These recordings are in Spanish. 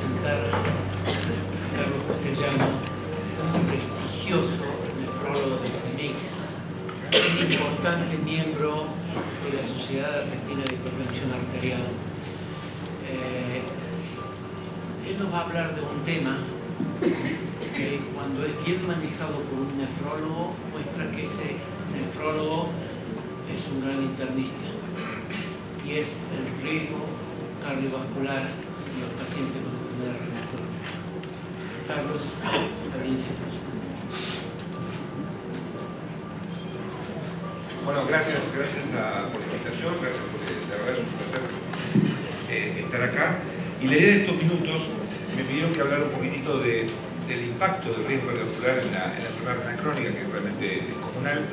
presentar a Carlos Castellano, prestigioso nefrólogo de CEMIC, un importante miembro de la Sociedad Argentina de Hipertensión Arterial. Él nos va a hablar de un tema que, cuando es bien manejado por un nefrólogo, muestra que ese nefrólogo es un gran internista, y es el riesgo cardiovascular en los pacientes con enfermedad renal crónica. Carlos, felicitaciones. Bueno, gracias por la invitación, gracias por, la verdad es un placer estar acá. Y la idea de estos minutos me pidieron que hablara un poquitito del impacto del riesgo cardiovascular en la enfermedad renal crónica, que es realmente descomunal,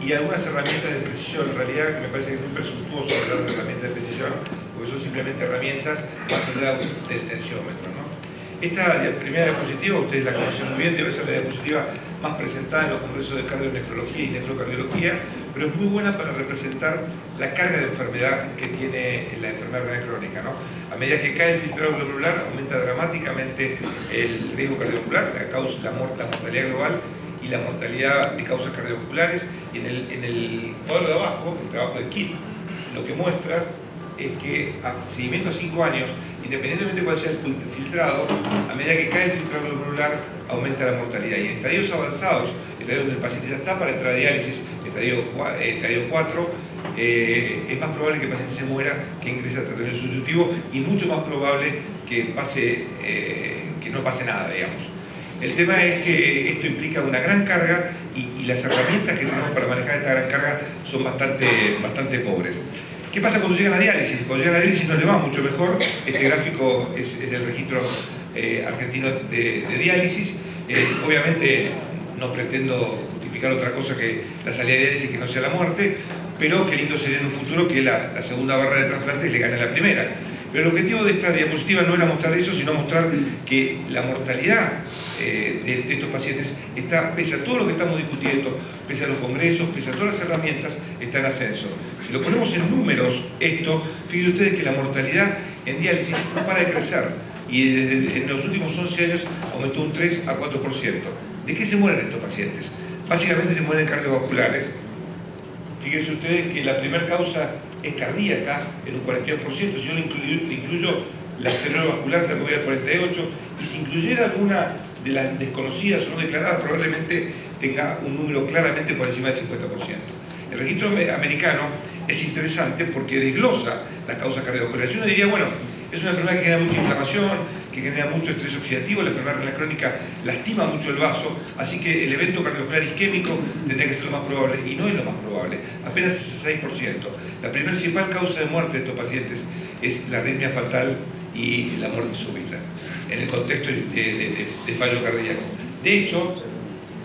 y algunas herramientas de precisión. En realidad me parece que es muy presuntuoso hablar de herramientas de precisión, porque son simplemente herramientas más allá del tensiómetro, ¿no? Esta primera diapositiva, ustedes la conocen muy bien, debe ser la diapositiva más presentada en los congresos de cardionefrología y nefrocardiología, pero es muy buena para representar la carga de enfermedad que tiene la enfermedad renal crónica, ¿no? A medida que cae el filtrado glomerular, aumenta dramáticamente el riesgo cardiovascular, la mortalidad global y la mortalidad de causas cardiovasculares. Y en el cuadro de abajo, el trabajo de Kitt, lo que muestra es que a seguimiento a 5 años, independientemente de cuál sea el filtrado, a medida que cae el filtrado glomerular, aumenta la mortalidad. Y en estadios avanzados, estadios donde el paciente ya está para entrar a diálisis, estadio 4, es más probable que el paciente se muera que ingrese a tratamiento sustitutivo, y mucho más probable que no pase nada, digamos. El tema es que esto implica una gran carga, y las herramientas que tenemos para manejar esta gran carga son bastante pobres. ¿Qué pasa cuando llegan a diálisis? Cuando llegan a diálisis no le va mucho mejor. Este gráfico es del registro argentino de diálisis. Obviamente no pretendo justificar otra cosa que la salida de diálisis que no sea la muerte, pero qué lindo sería en un futuro que la segunda barra de trasplantes le gane a la primera. Pero el objetivo de esta diapositiva no era mostrar eso, sino mostrar que la mortalidad de estos pacientes está, pese a todo lo que estamos discutiendo, pese a los congresos, pese a todas las herramientas, está en ascenso. Si lo ponemos en números, fíjense ustedes que la mortalidad en diálisis no para de crecer, y en los últimos 11 años aumentó un 3 a 4%. ¿De qué se mueren estos pacientes? Básicamente se mueren cardiovasculares. Fíjense ustedes que la primera causa es cardíaca en un 42%. Si yo le incluyo la cerebrovascular, ya me voy al 48%, y si incluyera alguna de las desconocidas o no declaradas, probablemente tenga un número claramente por encima del 50%. El registro americano es interesante porque desglosa las causas cardiovasculares. Uno diría, bueno, es una enfermedad que genera mucha inflamación, que genera mucho estrés oxidativo, la enfermedad renal crónica lastima mucho el vaso, así que el evento cardiovascular isquémico tendría que ser lo más probable, y no es lo más probable, apenas es el 6%. La principal causa de muerte de estos pacientes es la arritmia fatal y la muerte súbita, en el contexto de fallo cardíaco. De hecho,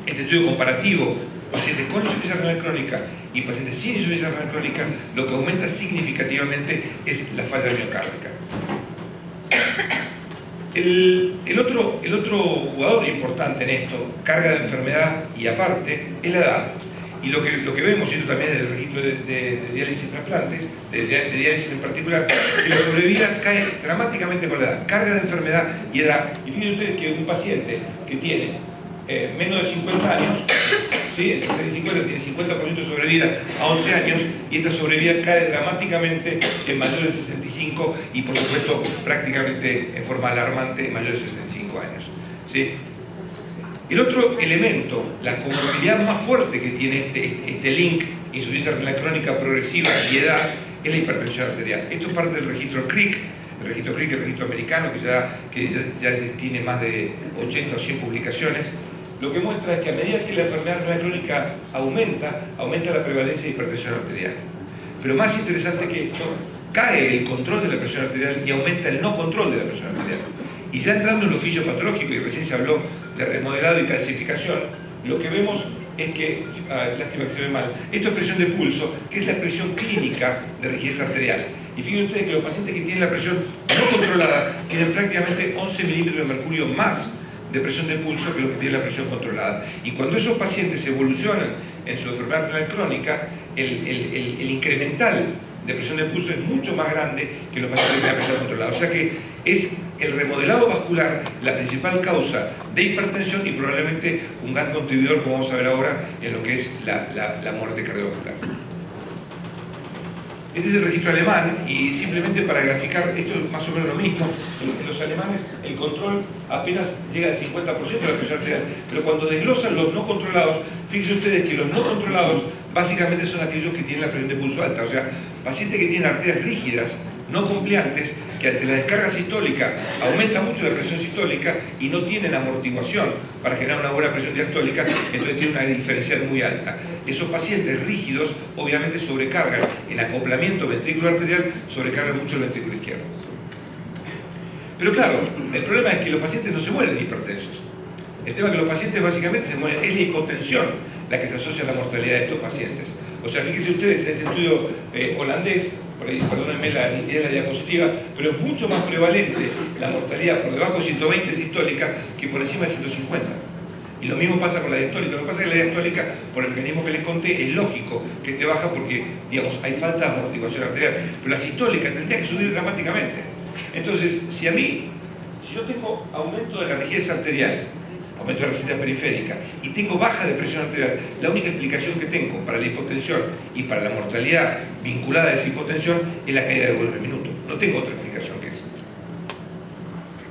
este estudio comparativo, pacientes con insuficiencia renal crónica y pacientes sin insuficiencia renal crónica, lo que aumenta significativamente es la falla miocárdica. El otro jugador importante en esto, carga de enfermedad y aparte, es la edad. Y lo que vemos, y esto también es del registro de diálisis y trasplantes, de diálisis en particular, que la sobrevida cae dramáticamente con la edad. Carga de enfermedad y edad. Y fíjense ustedes que un paciente que tiene menos de 50 años, ¿sí? Entre 30 y 50 tiene 50% de sobrevida a 11 años, y esta sobrevida cae dramáticamente en mayores de 65, y por supuesto prácticamente en forma alarmante en mayores de 65 años, ¿sí? El otro elemento, la comorbilidad más fuerte que tiene este link, insuficiencia renal crónica progresiva y edad, es la hipertensión arterial. Esto es parte del registro CRIC. El registro CRIC es el registro americano, que ya tiene más de 80 o 100 publicaciones. Lo que muestra es que a medida que la enfermedad renal crónica aumenta la prevalencia de hipertensión arterial. Pero más interesante que esto, cae el control de la presión arterial y aumenta el no control de la presión arterial. Y ya entrando en lo fisiopatológico, y recién se habló de remodelado y calcificación, lo que vemos es que, lástima que se ve mal, esto es presión de pulso, que es la presión clínica de rigidez arterial. Y fíjense ustedes que los pacientes que tienen la presión no controlada tienen prácticamente 11 milímetros de mercurio más de presión de pulso que los que tienen la presión controlada. Y cuando esos pacientes evolucionan en su enfermedad renal crónica, el incremental de presión de pulso es mucho más grande que los pacientes que tienen la presión controlada. O sea que es el remodelado vascular la principal causa de hipertensión y probablemente un gran contribuidor, como vamos a ver ahora, en lo que es la muerte cardiovascular. Este es el registro alemán y simplemente para graficar, esto es más o menos lo mismo. En los alemanes el control apenas llega al 50% de la presión arterial, pero cuando desglosan los no controlados, fíjense ustedes que los no controlados básicamente son aquellos que tienen la presión de pulso alta, o sea, pacientes que tienen arterias rígidas, no compleantes, que ante la descarga sistólica aumenta mucho la presión sistólica y no tienen amortiguación para generar una buena presión diastólica, entonces tienen una diferencial muy alta. Esos pacientes rígidos obviamente sobrecargan, en acoplamiento ventrículo arterial, sobrecargan mucho el ventrículo izquierdo. Pero claro, el problema es que los pacientes no se mueren hipertensos. El tema es que los pacientes básicamente se mueren, es la hipotensión la que se asocia a la mortalidad de estos pacientes. O sea, fíjense ustedes en este estudio holandés, perdónenme la nitidez de la diapositiva, pero es mucho más prevalente la mortalidad por debajo de 120 sistólica que por encima de 150. Y lo mismo pasa con la diastólica. Lo que pasa es que la diastólica, por el mecanismo que les conté, es lógico que esté baja porque, digamos, hay falta de amortiguación arterial. Pero la sistólica tendría que subir dramáticamente. Entonces, si yo tengo aumento de la rigidez arterial, aumento de la resistencia periférica, y tengo baja de presión arterial, la única explicación que tengo para la hipotensión y para la mortalidad vinculada a esa hipotensión es la caída del volumen minuto. No tengo otra explicación que esa.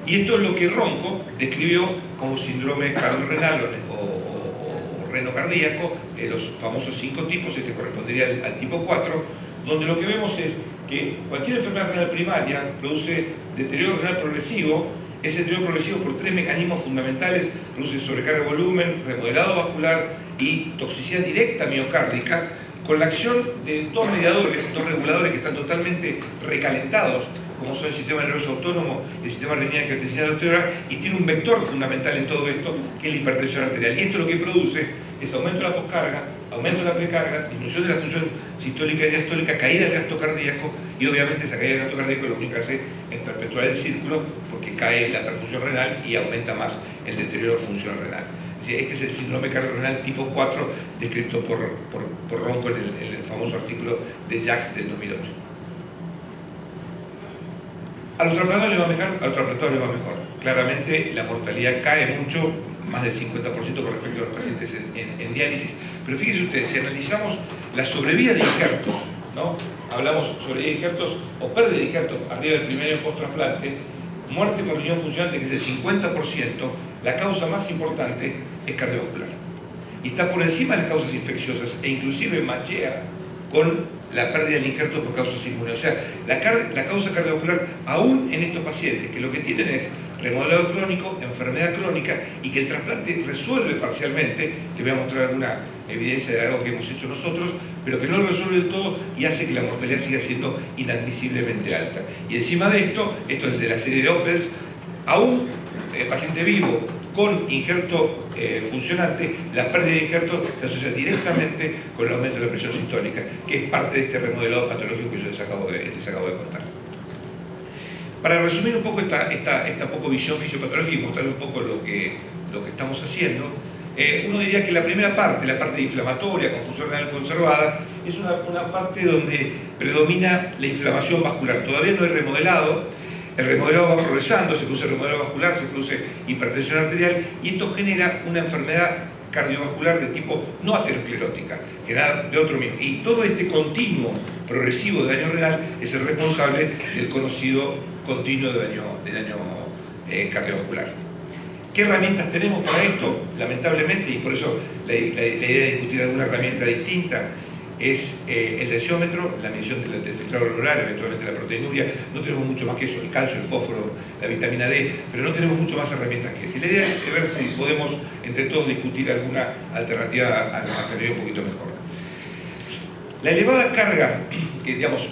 Y esto es lo que Ronco describió como síndrome cardiorrenal o renocardíaco, los famosos 5 tipos, este correspondería al tipo 4, donde lo que vemos es que cualquier enfermedad renal primaria produce deterioro renal progresivo. Ese deterioro progresivo por 3 mecanismos fundamentales: produce sobrecarga de volumen, remodelado vascular y toxicidad directa miocárdica, con la acción de 2 mediadores, 2 reguladores que están totalmente recalentados, como son el sistema nervioso autónomo y el sistema renina-angiotensina arterial, y tiene un vector fundamental en todo esto, que es la hipertensión arterial. Y esto lo que produce es aumento de la poscarga, aumento de la precarga, disminución de la función sistólica y diastólica, caída del gasto cardíaco, y obviamente esa caída del gasto cardíaco lo único que hace es perpetuar el círculo, porque cae la perfusión renal y aumenta más el deterioro funcional renal. Este es el síndrome cardiorrenal tipo 4 descrito por Ronco en el famoso artículo de Jacques del 2008. A los trasplantados les va mejor. Claramente la mortalidad cae mucho, más del 50% con respecto a los pacientes en diálisis. Pero fíjense ustedes, si analizamos la sobrevida de injertos, ¿no? Hablamos sobre injertos o pérdida de injertos arriba del primer año post-trasplante, muerte con riñón funcionante, que es el 50%, la causa más importante es cardiovascular. Y está por encima de las causas infecciosas e inclusive machea con la pérdida del injerto por causas inmunes. O sea, la causa cardiovascular, aún en estos pacientes que lo que tienen es remodelado crónico, enfermedad crónica, y que el trasplante resuelve parcialmente, les voy a mostrar alguna evidencia de algo que hemos hecho nosotros, pero que no lo resuelve del todo y hace que la mortalidad siga siendo inadmisiblemente alta. Y encima de esto es de la serie de Opels, aún paciente vivo con injerto funcionante, la pérdida de injerto se asocia directamente con el aumento de la presión sistólica, que es parte de este remodelado patológico que yo les acabo de contar. Para resumir un poco esta poco visión fisiopatológica y mostrarles un poco lo que estamos haciendo, uno diría que la primera parte, la parte inflamatoria con función renal conservada, es una parte donde predomina la inflamación vascular. Todavía no hay remodelado. El remodelado va progresando, se produce remodelado vascular, se produce hipertensión arterial, y esto genera una enfermedad cardiovascular de tipo no aterosclerótica, generada de otro mismo. Y todo este continuo progresivo de daño renal es el responsable del conocido continuo de daño cardiovascular. ¿Qué herramientas tenemos para esto? Lamentablemente, y por eso la idea de discutir alguna herramienta distinta, es el tensiómetro, la medición del filtrado glomerular, eventualmente la proteinuria. No tenemos mucho más que eso, el calcio, el fósforo, la vitamina D, pero no tenemos mucho más herramientas que eso. Y la idea es ver si podemos entre todos discutir alguna alternativa a mantener un poquito mejor. La elevada carga, que digamos,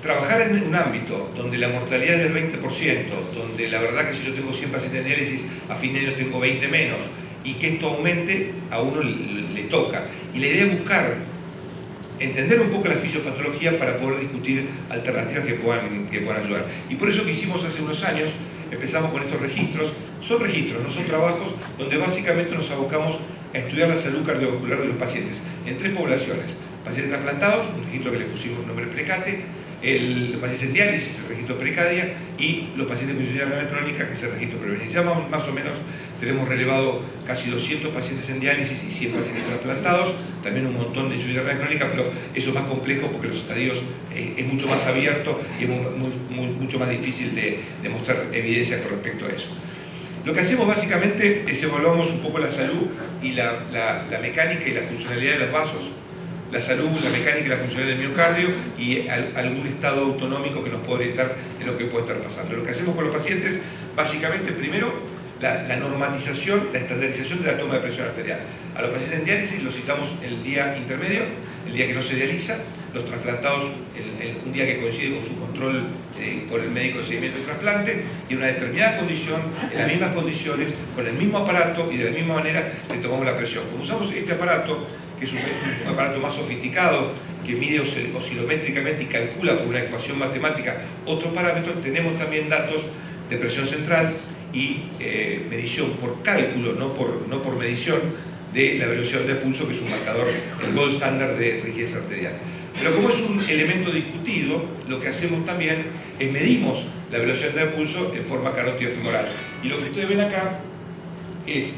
trabajar en un ámbito donde la mortalidad es del 20%, donde la verdad que si yo tengo 100 pacientes en diálisis, a fin de año tengo 20 menos, y que esto aumente, a uno le toca. Y la idea es buscar entender un poco la fisiopatología para poder discutir alternativas que puedan ayudar. Y por eso que hicimos hace unos años, empezamos con estos registros. Son registros, no son trabajos, donde básicamente nos abocamos a estudiar la salud cardiovascular de los pacientes en 3 poblaciones: pacientes trasplantados, un registro que le pusimos nombre Precate; los pacientes en diálisis, el registro precadia, y los pacientes con insuficiencia renal crónica, que es el registro prevenir. Ya más o menos tenemos relevado casi 200 pacientes en diálisis y 100 pacientes trasplantados, también un montón de insuficiencia renal crónica, pero eso es más complejo porque los estadios es mucho más abierto y es mucho más difícil de mostrar evidencia con respecto a eso. Lo que hacemos básicamente es evaluamos un poco la salud y la mecánica y la funcionalidad de los vasos, la salud, la mecánica y la funcionalidad del miocardio y algún estado autonómico que nos puede orientar en lo que puede estar pasando. Lo que hacemos con los pacientes, básicamente, primero, la normatización, la estandarización de la toma de presión arterial. A los pacientes en diálisis los citamos el día intermedio, el día que no se dializa, los trasplantados un día que coincide con su control por el médico de seguimiento de trasplante, y en una determinada condición, en las mismas condiciones, con el mismo aparato y de la misma manera le tomamos la presión. Como usamos este aparato, que es un aparato más sofisticado, que mide oscilométricamente y calcula por una ecuación matemática otros parámetros, tenemos también datos de presión central y medición por cálculo, no por medición, de la velocidad de pulso, que es un marcador, el gold standard de rigidez arterial. Pero como es un elemento discutido, lo que hacemos también es medimos la velocidad de pulso en forma carótida femoral. Y lo que ustedes ven acá es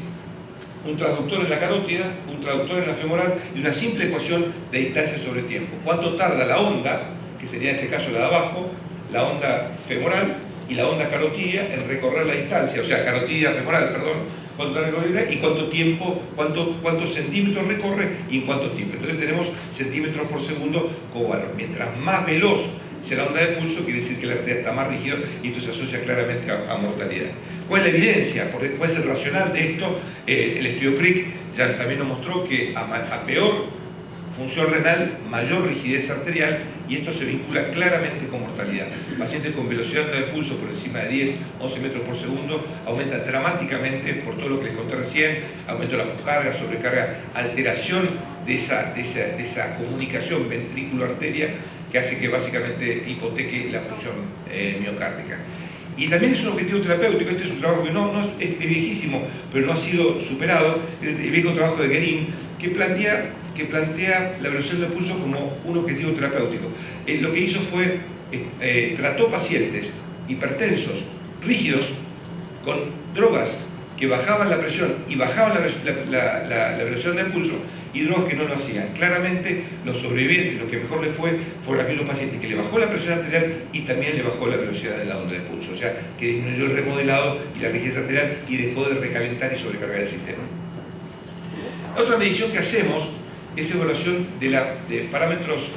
un transductor en la carótida, un transductor en la femoral y una simple ecuación de distancia sobre tiempo. ¿Cuánto tarda la onda, que sería en este caso la de abajo, la onda femoral y la onda carotidia en recorrer la distancia? O sea, carotidia femoral, perdón, cuánto recorre y cuánto tiempo, cuántos centímetros recorre y en cuánto tiempo. Entonces tenemos centímetros por segundo como valor. Mientras más veloz sea la onda de pulso, quiere decir que la arteria está más rígida y esto se asocia claramente a mortalidad. ¿Cuál es la evidencia? ¿Cuál es el racional de esto? El estudio Crick ya también nos mostró que a peor función renal, mayor rigidez arterial, y esto se vincula claramente con mortalidad. Pacientes con velocidad de pulso por encima de 10, 11 metros por segundo aumenta dramáticamente por todo lo que les conté recién, aumento de la poscarga, sobrecarga, alteración de esa comunicación ventrículo-arteria que hace que básicamente hipoteque la función miocárdica. Y también es un objetivo terapéutico. Este es un trabajo que es viejísimo, pero no ha sido superado, el viejo trabajo de Guerin, que plantea la velocidad del pulso como un objetivo terapéutico. Lo que hizo fue, trató pacientes hipertensos, rígidos, con drogas que bajaban la presión y bajaban la velocidad del pulso, y drogas que no lo hacían. Claramente los sobrevivientes, lo que mejor les fue, fueron aquellos pacientes que le bajó la presión arterial y también le bajó la velocidad de la onda de pulso. O sea, que disminuyó el remodelado y la rigidez arterial y dejó de recalentar y sobrecargar el sistema. La otra medición que hacemos es evaluación de parámetros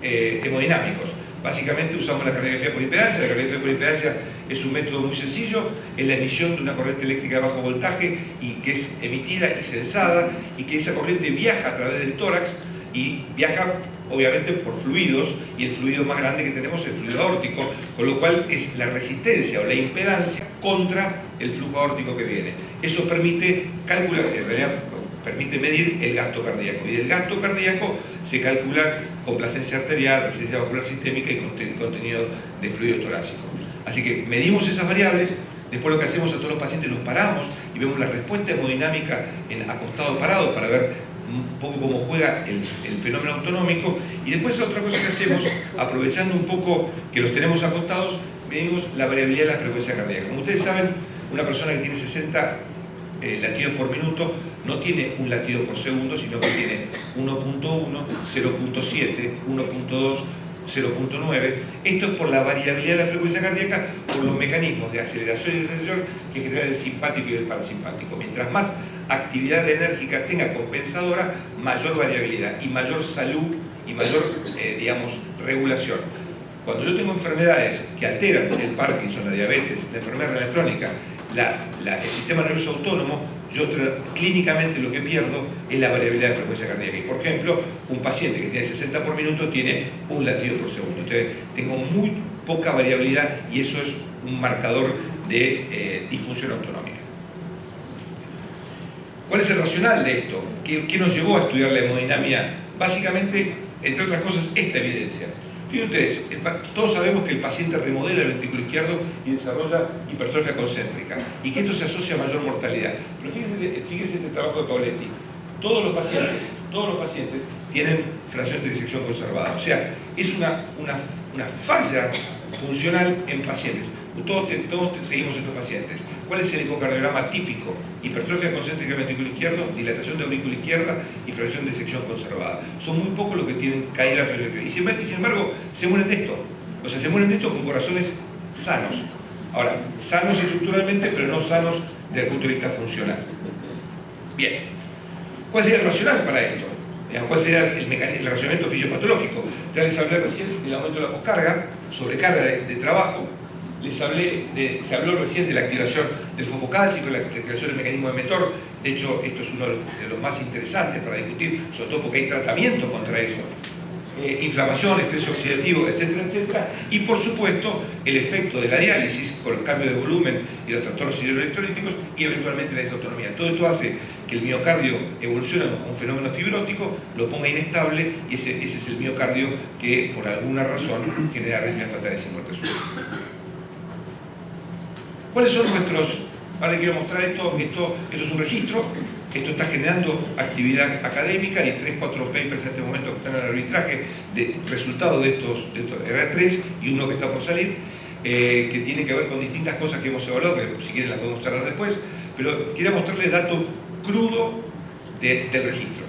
hemodinámicos. Básicamente usamos la cardiografía por impedancia. La cardiografía por impedancia es un método muy sencillo, es la emisión de una corriente eléctrica de bajo voltaje y que es emitida y sensada, y que esa corriente viaja a través del tórax y viaja obviamente por fluidos, y el fluido más grande que tenemos es el fluido aórtico, con lo cual es la resistencia o la impedancia contra el flujo aórtico que viene. Eso permite calcular, en realidad permite medir el gasto cardíaco, y el gasto cardíaco se calcula complacencia arterial, resistencia vascular sistémica y contenido de fluido torácico. Así que medimos esas variables. Después lo que hacemos a todos los pacientes, los paramos y vemos la respuesta hemodinámica en acostado parado para ver un poco cómo juega el fenómeno autonómico. Y después la otra cosa que hacemos, aprovechando un poco que los tenemos acostados, medimos la variabilidad de la frecuencia cardíaca. Como ustedes saben, una persona que tiene 60 latidos por minuto no tiene un latido por segundo, sino que tiene 1.1, 0.7, 1.2, 0.9. Esto es por la variabilidad de la frecuencia cardíaca, por los mecanismos de aceleración y desaceleración que generan el simpático y el parasimpático. Mientras más actividad enérgica tenga compensadora, mayor variabilidad y mayor salud y mayor, regulación. Cuando yo tengo enfermedades que alteran el Parkinson, la diabetes, la enfermedad renal crónica, el sistema nervioso autónomo, yo clínicamente lo que pierdo es la variabilidad de frecuencia cardíaca. Y por ejemplo, un paciente que tiene 60 por minuto tiene un latido por segundo. Entonces, tengo muy poca variabilidad y eso es un marcador de disfunción autonómica. ¿Cuál es el racional de esto? ¿Qué nos llevó a estudiar la hemodinamia? Básicamente, entre otras cosas, esta evidencia. Fíjense ustedes, todos sabemos que el paciente remodela el ventrículo izquierdo y desarrolla hipertrofia concéntrica, y que esto se asocia a mayor mortalidad. Pero fíjense este trabajo de Pauletti. Todos los pacientes todos los pacientes tienen fracción de disección conservada. O sea, es una falla funcional en pacientes. Todos seguimos estos pacientes. ¿Cuál es el ecocardiograma típico? Hipertrofia concéntrica del ventrículo izquierdo, dilatación de aurícula izquierda y fracción de disección conservada. Son muy pocos los que tienen caída arterial. Y sin embargo, se mueren de esto. O sea, se mueren de esto con corazones sanos. Ahora, sanos estructuralmente, pero no sanos desde el punto de vista funcional. Bien. ¿Cuál sería el racional para esto? ¿Cuál sería el razonamiento fisiopatológico? Ya les hablé recién del aumento de la poscarga, sobrecarga de trabajo. Se habló recién de la activación del fosfocálcico, la activación del mecanismo de Mentor. De hecho, esto es uno de los más interesantes para discutir, sobre todo porque hay tratamiento contra eso. Inflamación, estrés oxidativo, etcétera, etcétera. Y por supuesto, el efecto de la diálisis con los cambios de volumen y los trastornos hidroelectrolíticos y eventualmente la disautonomía. Todo esto hace que el miocardio evolucione a un fenómeno fibrótico, lo ponga inestable y ese es el miocardio que por alguna razón genera arritmias fatales y muerte súbita. ¿Cuáles son nuestros? Ahora quiero mostrar esto es un registro, esto está generando actividad académica, hay 3-4 papers en este momento que están en el arbitraje de resultados de estos era 3 y uno que está por salir, que tiene que ver con distintas cosas que hemos evaluado, que si quieren las podemos charlar después, pero quería mostrarles datos crudo del registro.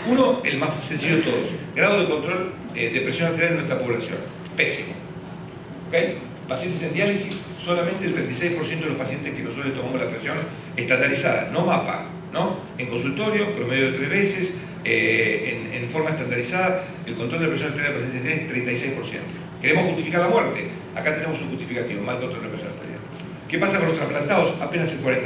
Uno, el más sencillo de todos, grado de control de presión arterial en nuestra población, pésimo. ¿Okay? Pacientes en diálisis, solamente el 36% de los pacientes que nosotros le tomamos la presión estandarizada, no mapa, ¿no? En consultorio, promedio de 3 veces, en forma estandarizada, el control de la presión arterial de pacientes en diálisis es 36%. Queremos justificar la muerte, acá tenemos un justificativo, mal control de la presión arterial. ¿Qué pasa con los trasplantados? Apenas el 40%.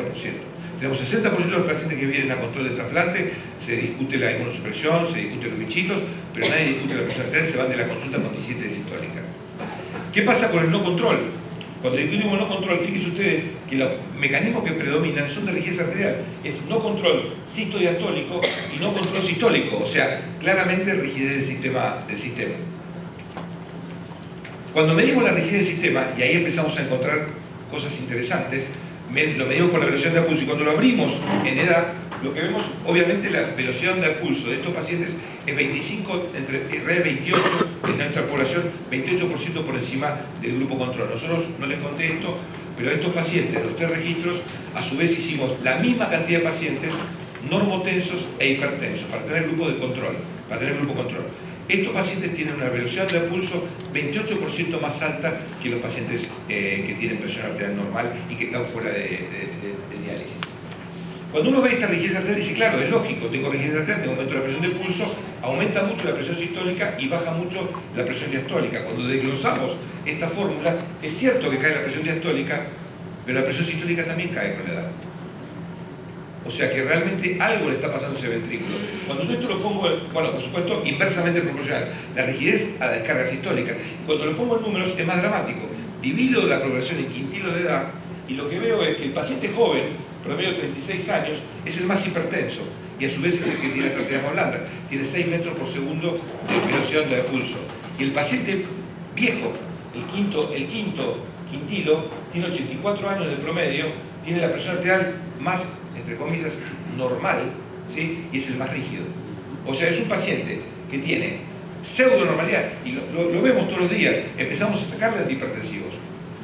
Tenemos 60% de los pacientes que vienen a control de trasplante, se discute la inmunosupresión, se discute los bichitos, pero nadie discute la presión arterial, se van de la consulta con 17 de sistólica. ¿Qué pasa con el no control? Cuando discutimos no control, fíjense ustedes que los mecanismos que predominan son de rigidez arterial. Es no control sistodiastólico y no control sistólico, o sea, claramente rigidez del sistema. Cuando medimos la rigidez del sistema, y ahí empezamos a encontrar cosas interesantes, lo medimos por la velocidad de pulso, y cuando lo abrimos en edad, lo que vemos, obviamente, la velocidad de pulso de estos pacientes es 25, entre 28 en nuestra población, 28% por encima del grupo control. Nosotros no les conté esto, pero estos pacientes, los 3 registros, a su vez hicimos la misma cantidad de pacientes normotensos e hipertensos, para tener grupo de control, Estos pacientes tienen una velocidad de pulso 28% más alta que los pacientes que tienen presión arterial normal y que están fuera de diálisis. Cuando uno ve esta rigidez arterial dice, claro, es lógico, tengo rigidez arterial, tengo aumento de la presión de pulso, aumenta mucho la presión sistólica y baja mucho la presión diastólica. Cuando desglosamos esta fórmula, es cierto que cae la presión diastólica, pero la presión sistólica también cae con la edad. O sea que realmente algo le está pasando a ese ventrículo. Cuando yo esto lo pongo, bueno, por supuesto, inversamente proporcional, la rigidez a la descarga sistólica. Cuando lo pongo en números es más dramático. Divido la progresión en quintilos de edad y lo que veo es que el paciente joven, promedio de 36 años, es el más hipertenso y a su vez es el que tiene las arterias más blandas. Tiene 6 metros por segundo de velocidad de pulso. Y el paciente viejo, el quinto quintilo, tiene 84 años de promedio, tiene la presión arterial más, entre comillas, normal, ¿sí? Y es el más rígido. O sea, es un paciente que tiene pseudonormalidad, y lo vemos todos los días, empezamos a sacarle antihipertensivos,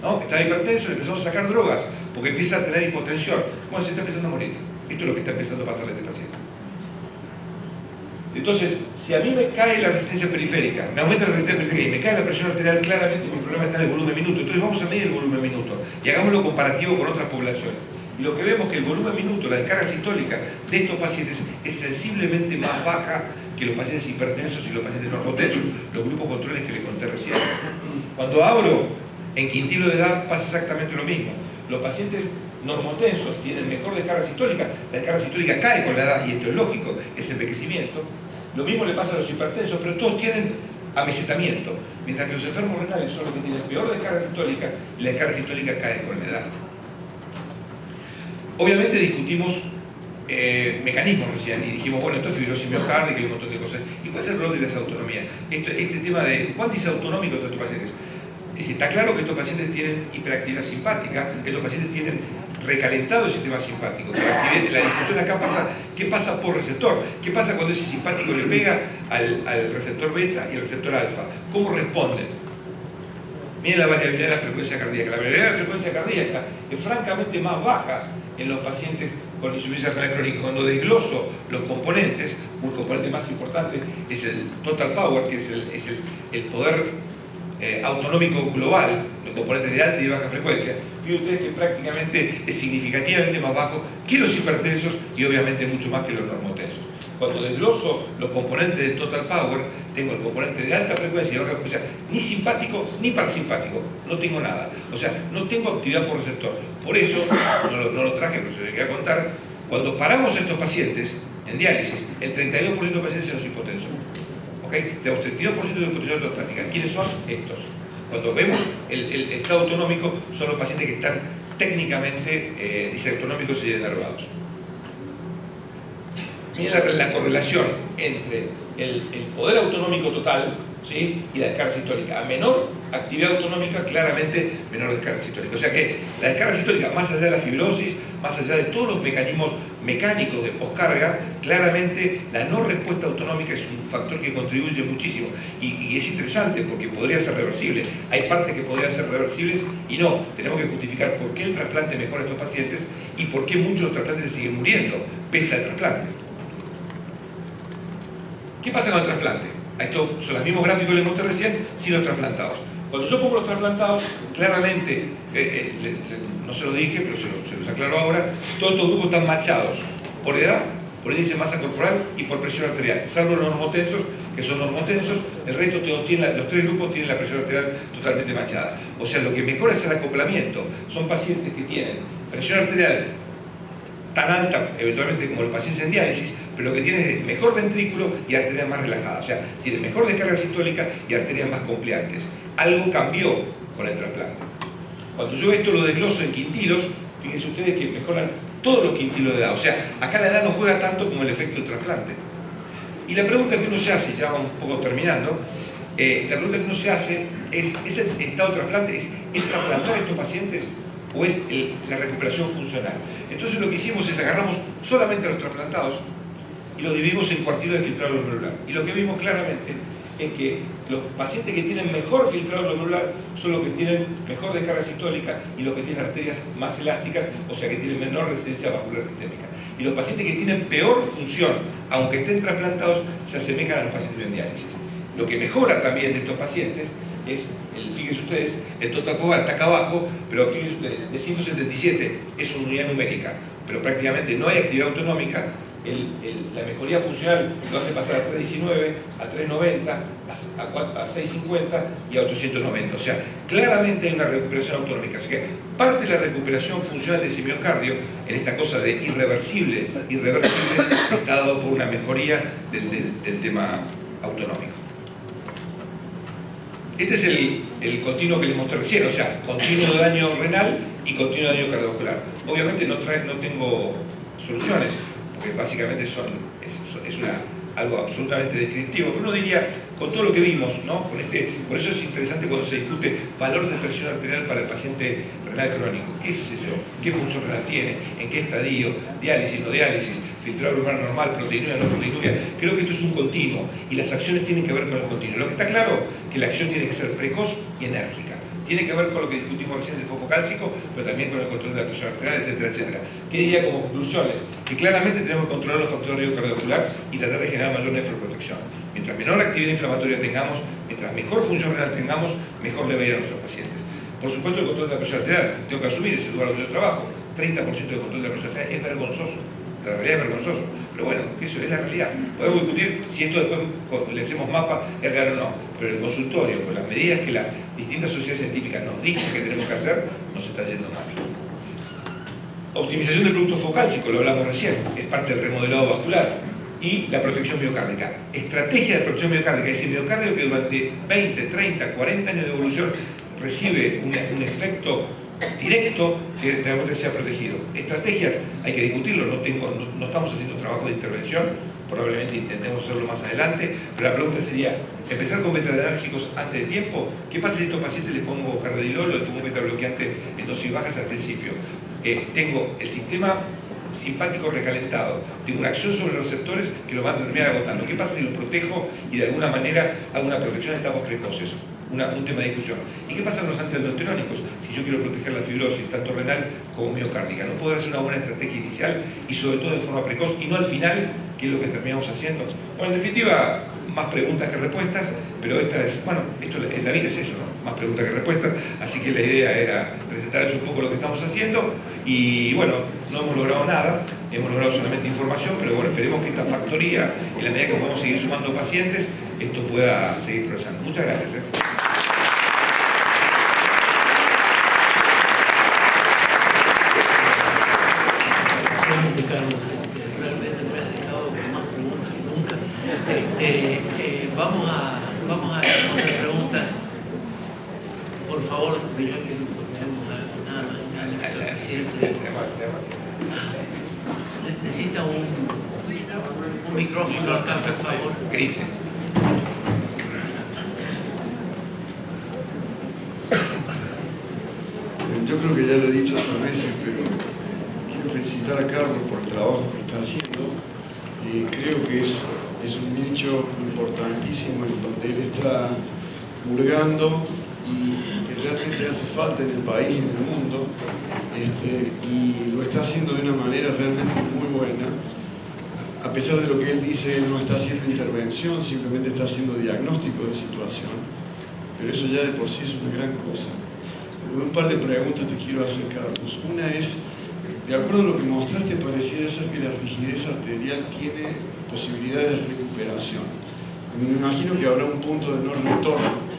¿no? Está hipertenso, le empezamos a sacar drogas, porque empieza a tener hipotensión. Bueno, se está empezando a morir. Esto es lo que está empezando a pasarle a este paciente. Entonces, si a mí me cae la resistencia periférica, me aumenta la resistencia periférica y me cae la presión arterial, claramente mi problema está en el volumen minuto. Entonces vamos a medir el volumen minuto y hagámoslo comparativo con otras poblaciones. Y lo que vemos es que el volumen minuto, la descarga sistólica de estos pacientes es sensiblemente más baja que los pacientes hipertensos y los pacientes normotensos, los grupos controles que les conté recién. Cuando abro en quintilo de edad pasa exactamente lo mismo. Los pacientes normotensos tienen mejor descarga sistólica, la descarga sistólica cae con la edad y esto es lógico, es envejecimiento. Lo mismo le pasa a los hipertensos, pero todos tienen amesetamiento, mientras que los enfermos renales son los que tienen peor descarga sistólica y la descarga sistólica cae con la edad. Obviamente discutimos mecanismos recién y dijimos, bueno, esto es fibrosis miocárdica y un montón de cosas. ¿Y cuál es el rol de la disautonomía? Este tema de ¿cuán disautonómicos son estos pacientes? Está claro que estos pacientes tienen hiperactividad simpática, estos pacientes tienen recalentado el sistema simpático. La discusión acá pasa, ¿qué pasa por receptor? ¿Qué pasa cuando ese simpático le pega al receptor beta y al receptor alfa? ¿Cómo responden? Miren la variabilidad de la frecuencia cardíaca. La variabilidad de la frecuencia cardíaca es francamente más baja en los pacientes con insuficiencia renal crónica. Cuando desgloso los componentes, un componente más importante es el total power, que es el poder autonómico global, los componentes de alta y baja frecuencia. Fíjense ustedes que prácticamente es significativamente más bajo que los hipertensos y obviamente mucho más que los normotensos. Cuando desgloso los componentes de total power, tengo el componente de alta frecuencia y baja frecuencia, ni simpático ni parasimpático, no tengo nada. O sea, no tengo actividad por receptor. Por eso, no lo traje, pero se lo quería contar, cuando paramos a estos pacientes en diálisis, el 32% de pacientes son hipotensos. ¿Okay? Tenemos 32% de hipotensión ortostática. ¿Quiénes son? Estos. Cuando vemos el estado autonómico, son los pacientes que están técnicamente disautonómicos y denervados. Miren la correlación entre el poder autonómico total, ¿sí?, y la descarga sistólica. A menor actividad autonómica, claramente menor descarga sistólica. O sea que la descarga sistólica, más allá de la fibrosis, más allá de todos los mecanismos mecánicos de poscarga, claramente la no respuesta autonómica es un factor que contribuye muchísimo. Y es interesante porque podría ser reversible. Hay partes que podrían ser reversibles y no. Tenemos que justificar por qué el trasplante mejora a estos pacientes y por qué muchos de los trasplantes se siguen muriendo, pese al trasplante. ¿Qué pasa con el trasplante? Estos son los mismos gráficos que les mostré recién, sin los trasplantados. Cuando yo pongo los trasplantados, claramente, no se lo dije, pero se los aclaro ahora, todos estos grupos están machados por edad, por índice de masa corporal y por presión arterial. Salvo los normotensos, que son normotensos, el resto los tres grupos tienen la presión arterial totalmente machada. O sea, lo que mejora es el acoplamiento. Son pacientes que tienen presión arterial tan alta, eventualmente como los pacientes en diálisis, pero que tienen mejor ventrículo y arterias más relajadas. O sea, tienen mejor descarga sistólica y arterias más compleantes. Algo cambió con el trasplante. Cuando yo esto lo desgloso en quintilos, fíjense ustedes que mejoran todos los quintilos de edad. O sea, acá la edad no juega tanto como el efecto del trasplante. Y la pregunta que uno se hace, ya un poco terminando, la pregunta que uno se hace ¿es el estado de trasplante? ¿Es trasplantar a estos pacientes o es la recuperación funcional? Entonces lo que hicimos es agarramos solamente a los trasplantados y los dividimos en cuartilos de filtrado glomerular. Y lo que vimos claramente es que los pacientes que tienen mejor filtrado glomerular son los que tienen mejor descarga sistólica y los que tienen arterias más elásticas, o sea que tienen menor resistencia vascular sistémica. Y los pacientes que tienen peor función, aunque estén trasplantados, se asemejan a los pacientes en diálisis. Lo que mejora también de estos pacientes es, fíjense ustedes, el total power está acá abajo, pero fíjense ustedes, de 177 es una unidad numérica, pero prácticamente no hay actividad autonómica. La mejoría funcional lo hace pasar a 319, a 390, a 650 y a 890. O sea, claramente hay una recuperación autonómica. Así que parte de la recuperación funcional de ese miocardio, en esta cosa de irreversible, está dado por una mejoría del tema autonómico. Este es el continuo que les mostré recién, o sea, continuo de daño renal y continuo de daño cardiovascular. Obviamente no tengo soluciones, porque básicamente es algo absolutamente descriptivo, pero uno diría, con todo lo que vimos, ¿no? Por eso es interesante cuando se discute valor de presión arterial para el paciente renal crónico. ¿Qué sé yo? ¿Qué función renal tiene? ¿En qué estadio? ¿Diálisis, no diálisis? ¿Filtrado glomerular normal? ¿Proteinuria, no proteinuria? Creo que esto es un continuo y las acciones tienen que ver con el continuo. Lo que está claro es que la acción tiene que ser precoz y enérgica. Tiene que ver con lo que discutimos recién del foco cálcico, pero también con el control de la presión arterial, etcétera, etcétera. ¿Qué diría como conclusiones? Que claramente tenemos que controlar los factores cardiovasculares y tratar de generar mayor nefroprotección. Mientras menor actividad inflamatoria tengamos, mientras mejor función renal tengamos, mejor le va a ir a nuestros pacientes. Por supuesto, el control de la presión arterial, tengo que asumir, es el lugar donde yo trabajo. 30% de control de la presión arterial es vergonzoso. La realidad es vergonzoso. Pero bueno, eso es la realidad. Podemos discutir si esto después le hacemos mapa es real o no. Pero el consultorio, con las medidas que las distintas sociedades científicas nos dicen que tenemos que hacer, nos está yendo mal. Optimización del producto focálcico, lo hablamos recién, es parte del remodelado vascular. Y la protección miocárdica. Estrategia de protección miocárdica, ese miocardio que durante 20, 30, 40 años de evolución recibe un efecto directo que realmente sea protegido. Estrategias, hay que discutirlo, no estamos haciendo trabajo de intervención, probablemente intentemos hacerlo más adelante, pero la pregunta sería, empezar con beta-adrenérgicos antes de tiempo. ¿Qué pasa si a estos pacientes les pongo carvedilol o les pongo beta-bloqueante en dosis bajas al principio? tengo el sistema simpático recalentado, tengo una acción sobre los receptores que lo van a terminar agotando. ¿Qué pasa si lo protejo y de alguna manera hago una protección en etapas precoces? Un tema de discusión. ¿Y qué pasa con los antialdosterónicos? Si yo quiero proteger la fibrosis, tanto renal como miocárdica, ¿no puedo hacer una buena estrategia inicial y sobre todo de forma precoz y no al final, que es lo que terminamos haciendo? Bueno, en definitiva, más preguntas que respuestas, pero esta es, bueno, esto en la vida es eso, ¿no? Más preguntas que respuestas, así que la idea era presentarles un poco lo que estamos haciendo y bueno, no hemos logrado nada, hemos logrado solamente información, pero bueno, esperemos que esta factoría, en la medida que podamos seguir sumando pacientes, esto pueda seguir progresando. Muchas gracias. Carlos, realmente me has dejado con más preguntas que nunca. Vamos a responder preguntas. Por favor, mirá que no tenemos nada más. Nuestro presidente necesita un micrófono acá, por favor. Grite. Yo creo que ya lo he dicho otras veces, pero quiero felicitar a Carlos por el trabajo que está haciendo. Creo que es un nicho importantísimo en donde él está hurgando y que realmente hace falta en el país, en el mundo, y lo está haciendo de una manera realmente muy buena. A pesar de lo que él dice, él no está haciendo intervención, simplemente está haciendo diagnóstico de situación, pero eso ya de por sí es una gran cosa. Un par de preguntas te quiero hacer, Carlos. Una es, de acuerdo a lo que mostraste, pareciera ser que la rigidez arterial tiene posibilidades de recuperación. Me imagino que habrá un punto de no retorno.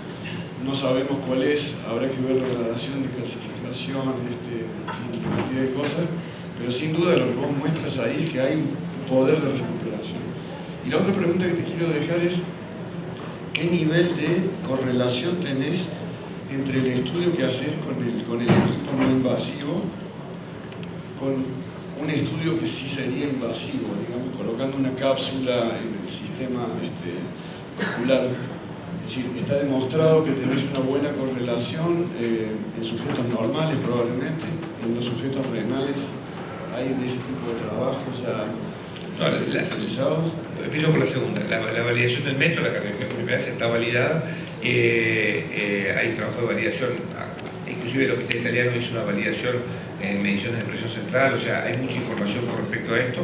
No sabemos cuál es, habrá que ver la gradación de clasificación, en fin, una cantidad de cosas, pero sin duda lo que vos muestras ahí es que hay un poder de recuperación. Y la otra pregunta que te quiero dejar es, ¿qué nivel de correlación tenés entre el estudio que haces con el equipo no invasivo con un estudio que sí sería invasivo, digamos, colocando una cápsula en el sistema vascular? Es decir, está demostrado que tenés una buena correlación en sujetos normales probablemente, en los sujetos renales hay de ese tipo de trabajos ya realizados. Empiezo por la segunda, la validación del método, la cardiopulmonar está validada. Hay trabajo de validación, inclusive el Hospital Italiano hizo una validación en mediciones de presión central, o sea, hay mucha información con respecto a esto.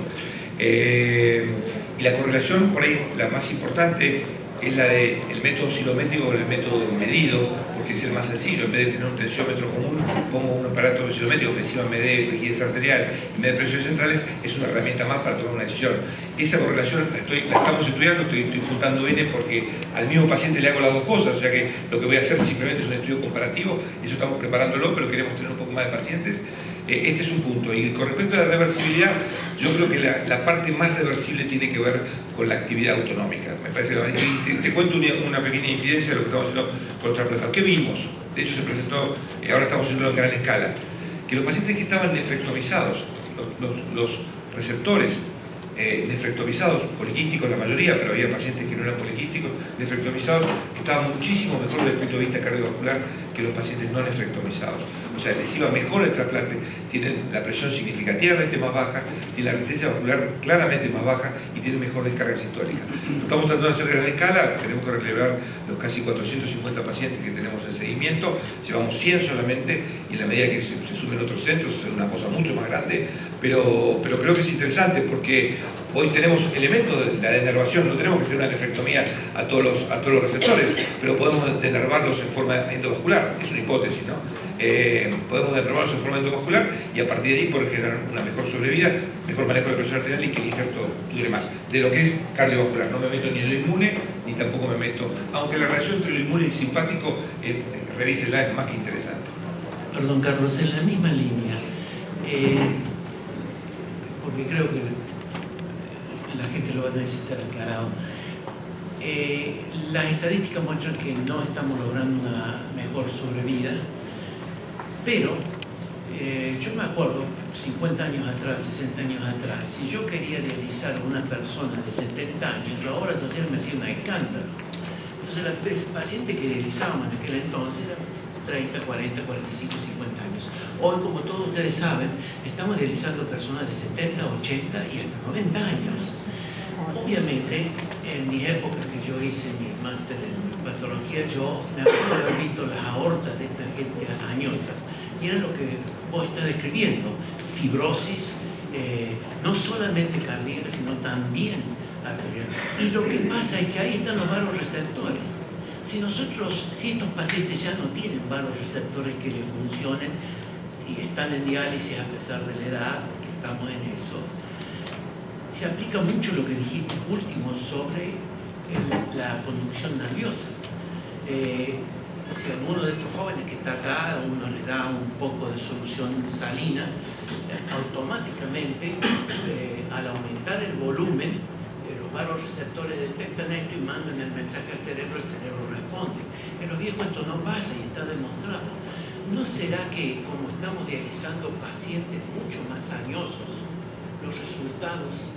Y la correlación, por ahí, la más importante es la del método oscilométrico con el método medido, porque es el más sencillo. En vez de tener un tensiómetro común, pongo un aparato oscilométrico que encima me dé rigidez arterial y me dé presiones centrales, es una herramienta más para tomar una decisión. Esa correlación la estamos estudiando, estoy juntando N porque al mismo paciente le hago las dos cosas, o sea que lo que voy a hacer simplemente es un estudio comparativo, eso estamos preparándolo, pero queremos tener un poco más de pacientes. Este es un punto. Y con respecto a la reversibilidad, yo creo que la parte más reversible tiene que ver con la actividad autonómica. Me parece que te cuento una pequeña infidencia de lo que estamos haciendo con otra plataforma. ¿Qué vimos? De hecho se presentó, ahora estamos haciéndolo en gran escala, que los pacientes que estaban nefrectomizados, los receptores nefrectomizados, poliquísticos la mayoría, pero había pacientes que no eran poliquísticos, nefrectomizados, estaban muchísimo mejor desde el punto de vista cardiovascular que los pacientes no nefrectomizados. O sea, les iba mejor el trasplante, tienen la presión significativamente más baja, tienen la resistencia vascular claramente más baja y tienen mejor descarga sistólica. Estamos tratando de hacer gran escala, tenemos que relevar los casi 450 pacientes que tenemos en seguimiento, llevamos 100 solamente y en la medida que se sumen otros centros, es una cosa mucho más grande, pero creo que es interesante porque hoy tenemos elementos de la denervación, no tenemos que hacer una nefrectomía a todos los receptores, pero podemos denervarlos en forma endovascular, es una hipótesis, ¿no? Podemos denervarlos en forma endovascular y a partir de ahí poder generar una mejor sobrevida, mejor manejo de la presión arterial y que el injerto dure más. De lo que es cardiovascular, no me meto ni en lo inmune, ni tampoco me meto, aunque la relación entre lo inmune y el simpático, revísela, es más que interesante. Perdón, Carlos, en la misma línea, porque creo que la gente lo va a necesitar aclarado. Las estadísticas muestran que no estamos logrando una mejor sobrevida, pero yo me acuerdo, 50 años atrás, 60 años atrás, si yo quería dializar a una persona de 70 años, la obra social me hacía una escándalo. Entonces, el paciente que dializábamos en aquel entonces era 30, 40, 45, 50 años. Hoy, como todos ustedes saben, estamos realizando personas de 70, 80 y hasta 90 años. Obviamente, en mis épocas que yo hice mi máster en patología, yo me acuerdo de haber visto las aortas de esta gente añosa. Y era lo que vos estás describiendo, fibrosis, no solamente cardíaca, sino también arterial. Y lo que pasa es que ahí están los vasoreceptores. Si estos pacientes ya no tienen vasoreceptores que les funcionen y están en diálisis a pesar de la edad, que estamos en eso, se aplica mucho lo que dijiste último sobre la conducción nerviosa. Si alguno de estos jóvenes que está acá, uno le da un poco de solución salina, automáticamente, al aumentar el volumen, los vasoreceptores detectan esto y mandan el mensaje al cerebro responde. En los viejos esto no pasa y está demostrado. ¿No será que, como estamos dializando pacientes mucho más añosos, los resultados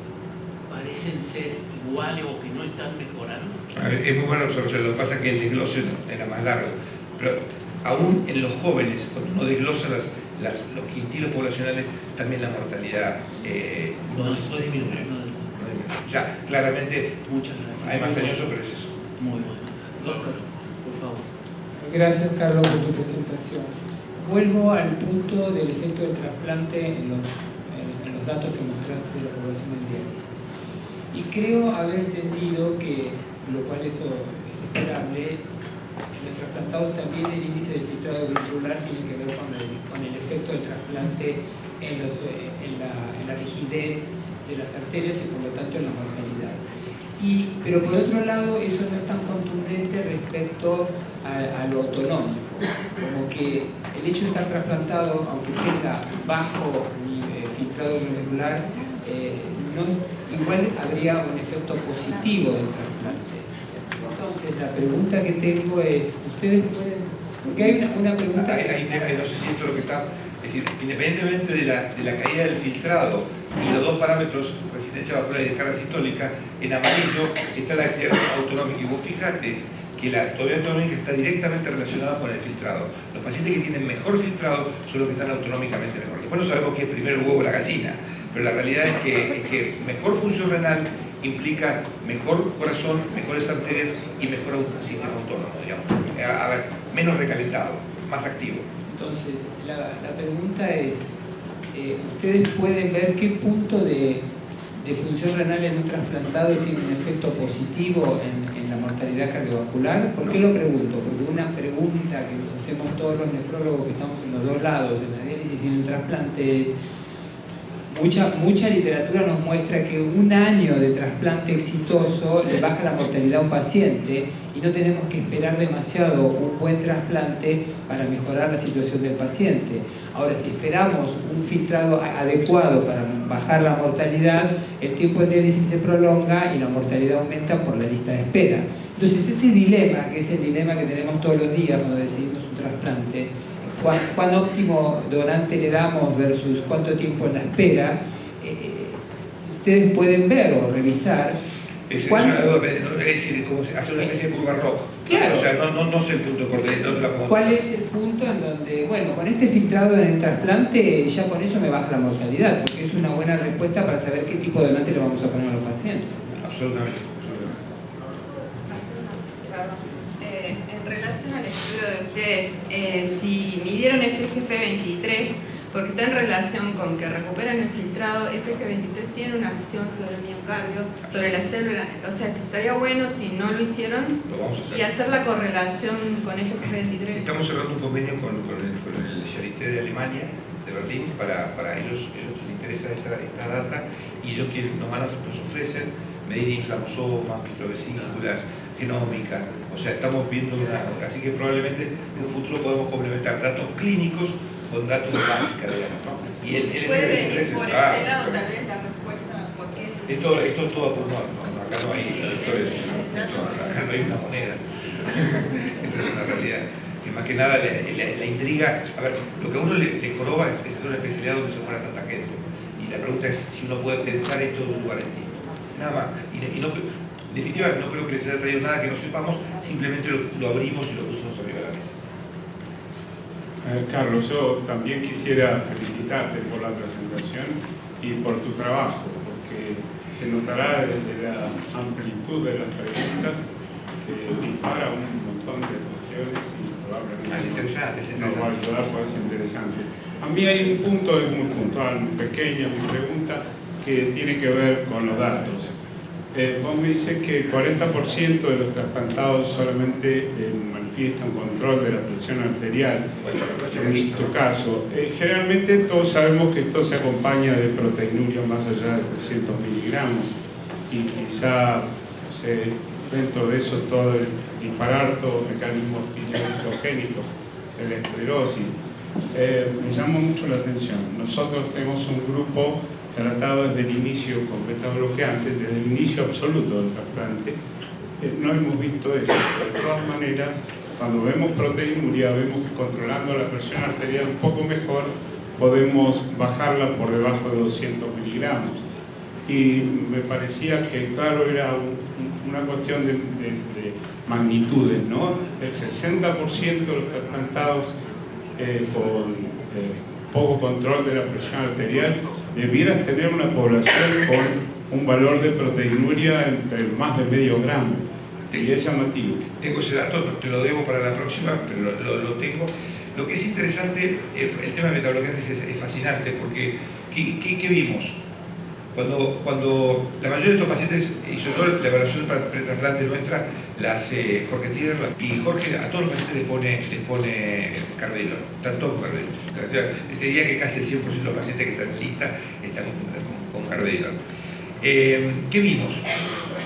parecen ser iguales o que no están mejorando? A ver, es muy buena observación, lo que pasa es que el desglose era más largo, pero aún en los jóvenes, cuando uno desglosa los quintilos poblacionales, también la mortalidad no disminuye. Ya, claramente, Muchas gracias. hay más añosos, pero es eso. Muy bueno. Doctor, por favor. Gracias, Carlos, por tu presentación. Vuelvo al punto del efecto del trasplante en los datos que mostraste de la población en diálisis. Y creo haber entendido que, lo cual eso es esperable, en los trasplantados también el índice de filtrado glomerular tiene que ver con el efecto del trasplante en la rigidez de las arterias y por lo tanto en la mortalidad. Pero por otro lado, eso no es tan contundente respecto a lo autonómico, como que el hecho de estar trasplantado, aunque tenga bajo filtrado glomerular, igual habría un efecto positivo del trasplante. Entonces, la pregunta que tengo es, ¿ustedes pueden...? Porque hay una pregunta... No sé si esto es lo que está... Es decir, independientemente de la caída del filtrado y los dos parámetros, resistencia vascular y descarga sistólica, en amarillo está la actividad autonómica. Y vos fíjate que la actividad autonómica está directamente relacionada con el filtrado. Los pacientes que tienen mejor filtrado son los que están autonómicamente mejor. Después no sabemos qué es primero el huevo o la gallina, pero la realidad es que mejor función renal implica mejor corazón, mejores arterias y mejor sistema autónomo, digamos. A ver, menos recalentado, más activo. Entonces, la pregunta es, ¿ustedes pueden ver qué punto de función renal en un trasplantado tiene un efecto positivo en la mortalidad cardiovascular? ¿Por qué lo pregunto? Porque una pregunta que nos hacemos todos los nefrólogos que estamos en los dos lados, en la diálisis y en el trasplante, es mucha literatura nos muestra que un año de trasplante exitoso le baja la mortalidad a un paciente y no tenemos que esperar demasiado un buen trasplante para mejorar la situación del paciente. Ahora, si esperamos un filtrado adecuado para bajar la mortalidad, el tiempo de diálisis se prolonga y la mortalidad aumenta por la lista de espera. Entonces, ese dilema, que es el dilema que tenemos todos los días cuando decidimos un trasplante, cuán óptimo donante le damos versus cuánto tiempo en la espera, si ustedes pueden ver o revisar. Es decir, como hacer una especie de curva rock. Claro. O sea, no sé el punto correcto. ¿Cuál es el punto en donde, bueno, con este filtrado en el trasplante ya con eso me baja la mortalidad? Porque es una buena respuesta para saber qué tipo de donante le vamos a poner a los pacientes. Absolutamente. En relación al estudio de ustedes, si midieron FGF23, porque está en relación con que recuperan el filtrado, FGF23 tiene una acción sobre el miocardio, sobre la célula, o sea, estaría bueno si no lo hicieron Lo vamos a hacer. y hacer la correlación con FGF23. Estamos cerrando un convenio con el Charité de Alemania, de Berlín, para ellos les interesa esta data y ellos nos ofrecen medir inflamosomas, microvesículas, genómica, o sea, estamos viendo así que probablemente en un futuro podemos complementar datos clínicos con datos de básica, digamos, ¿no? Y puede venir por ese lado tal vez la respuesta, porque esto es todo por acá no hay doctores, acá no hay una moneda. Esto es una realidad. Y más que nada la intriga, a ver, lo que a uno le joroba es hacer una especialidad donde se muera tanta gente. Y la pregunta es si uno puede pensar esto de un lugar distinto. Nada más. Y no, en definitiva, no creo que les haya traído nada que no sepamos, simplemente lo abrimos y lo pusimos arriba de la mesa. Carlos, yo también quisiera felicitarte por la presentación y por tu trabajo, porque se notará desde la amplitud de las preguntas que dispara un montón de cuestiones y probablemente es interesante, nos va a ayudar, puede ser interesante. A mí hay un punto, es muy puntual, muy pequeña mi pregunta, que tiene que ver con los datos. Vos me dices que el 40% de los trasplantados solamente manifiestan control de la presión arterial, en tu caso. Generalmente todos sabemos que esto se acompaña de proteinuria más allá de 300 miligramos y quizá, no sé, dentro de eso todo el disparar todos los mecanismos fisiológicos de la esclerosis. Me llamó mucho la atención. Nosotros tenemos un grupo tratado desde el inicio con beta-bloqueantes, desde el inicio absoluto del trasplante. No hemos visto eso, pero de todas maneras, cuando vemos proteinuria, vemos que controlando la presión arterial un poco mejor, podemos bajarla por debajo de 200 miligramos. Y me parecía que, claro, era una cuestión de magnitudes, ¿no? El 60% de los trasplantados con poco control de la presión arterial, debieras tener una población con un valor de proteinuria entre más de medio gramo. Y es llamativo. Tengo ese dato, te lo debo para la próxima, pero lo tengo. Lo que es interesante, el tema de metabloqueantes es fascinante, porque ¿qué vimos? Cuando la mayoría de estos pacientes, y sobre todo la evaluación para pretrasplante nuestra, la hace Jorge Tierra, y Jorge a todos los pacientes le pone carvedilol, están todos con carvedilol. Te diría que casi el 100% de los pacientes que están en lista están con carvedilol. ¿Qué vimos?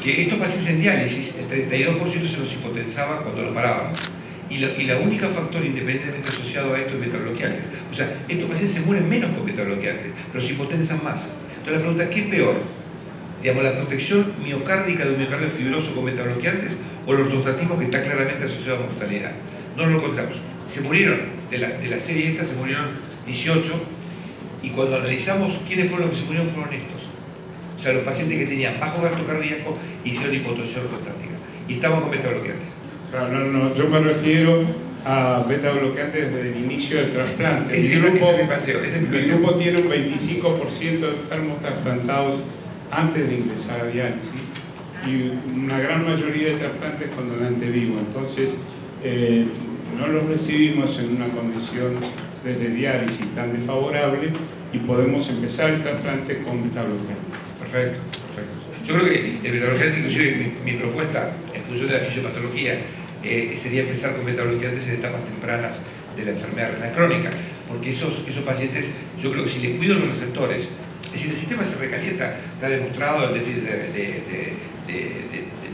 Que estos pacientes en diálisis, el 32% se los hipotensaba cuando lo parábamos. Y la única factor independientemente asociado a esto es metabloqueantes. O sea, estos pacientes se mueren menos con metabloqueantes, pero se hipotensan más. Entonces la pregunta, ¿qué es peor? Digamos, la protección miocárdica de un miocardio fibroso con metabloqueantes o el ortostatismo que está claramente asociado a mortalidad. No lo encontramos. Se murieron, de la serie esta se murieron 18, y cuando analizamos quiénes fueron los que se murieron fueron estos. O sea, los pacientes que tenían bajo gasto cardíaco hicieron hipotensión ortostática y estaban con metabloqueantes. Claro, no, yo me refiero a beta-bloqueantes desde el inicio del trasplante. Mi grupo tiene un 25% de enfermos trasplantados antes de ingresar a diálisis y una gran mayoría de trasplantes con donante vivo. Entonces, no los recibimos en una condición desde diálisis tan desfavorable y podemos empezar el trasplante con beta-bloqueantes. Perfecto. Yo creo que el beta-bloqueante, inclusive mi propuesta en función de la fisiopatología, sería empezar con beta-bloqueantes en etapas tempranas de la enfermedad renal crónica, porque esos pacientes, yo creo que si le cuido los receptores, es decir, el sistema se recalienta, está demostrado el déficit de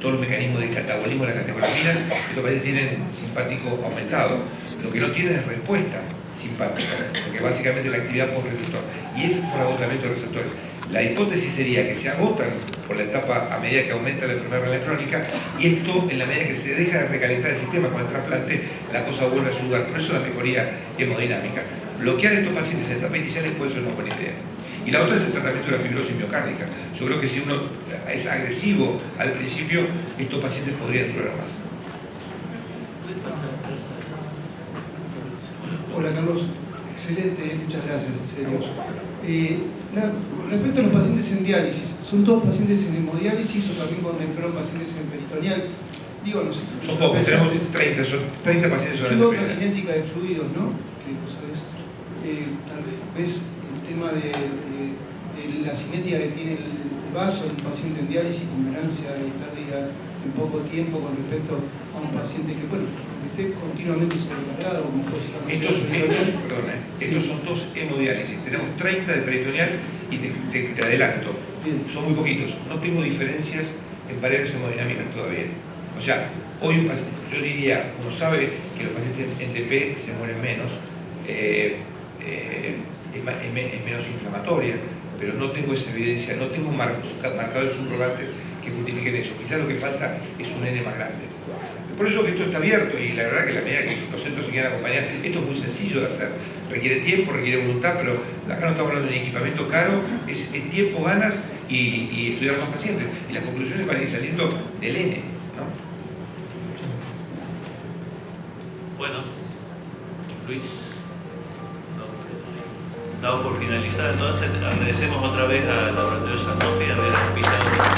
todos los mecanismos de catabolismo de las catecolaminas, estos pacientes tienen simpático aumentado, lo que no tienen es respuesta simpática, porque básicamente la actividad post-receptor, y es por agotamiento de receptores. La hipótesis sería que se agotan por la etapa a medida que aumenta la enfermedad renal crónica, y esto en la medida que se deja de recalentar el sistema con el trasplante, la cosa vuelve a su lugar. Por eso la mejoría hemodinámica. Bloquear a estos pacientes en etapas iniciales puede ser una buena idea. Y la otra es el tratamiento de la fibrosis miocárdica. Yo creo que si uno es agresivo al principio, estos pacientes podrían durar más. Hola Carlos, excelente, muchas gracias, en serio. Con respecto a los pacientes en diálisis, ¿son todos pacientes en hemodiálisis o también contemplaron pacientes en peritoneal? Digo, no sé. Son pocos, tenemos 30 pacientes solamente. Siendo otra cinética de fluidos, ¿no? Que vos sabés, tal vez el tema de la cinética que tiene el vaso en un paciente en diálisis con ganancia y pérdida en poco tiempo con respecto a un paciente que, bueno, esté continuamente sobrecargado, como puede ser estos son dos hemodiálisis. Tenemos 30 de peritoneal y te adelanto. Bien. Son muy poquitos. No tengo diferencias en variables hemodinámicas todavía. O sea, hoy yo diría, uno sabe que los pacientes en DP se mueren menos, es menos inflamatoria, pero no tengo esa evidencia, no tengo marcadores subrogantes que justifiquen eso. Quizás lo que falta es un N más grande. Por eso que esto está abierto, y la verdad que la medida que los centros se quieran acompañar, esto es muy sencillo de hacer. Requiere tiempo, requiere voluntad, pero acá no estamos hablando de un equipamiento caro, es tiempo, ganas y estudiar más pacientes. Y las conclusiones van a ir saliendo del N, ¿no? Bueno, Luis. damos por finalizada. Entonces agradecemos otra vez al laboratorio Sanofi y a Andrés Pizarro.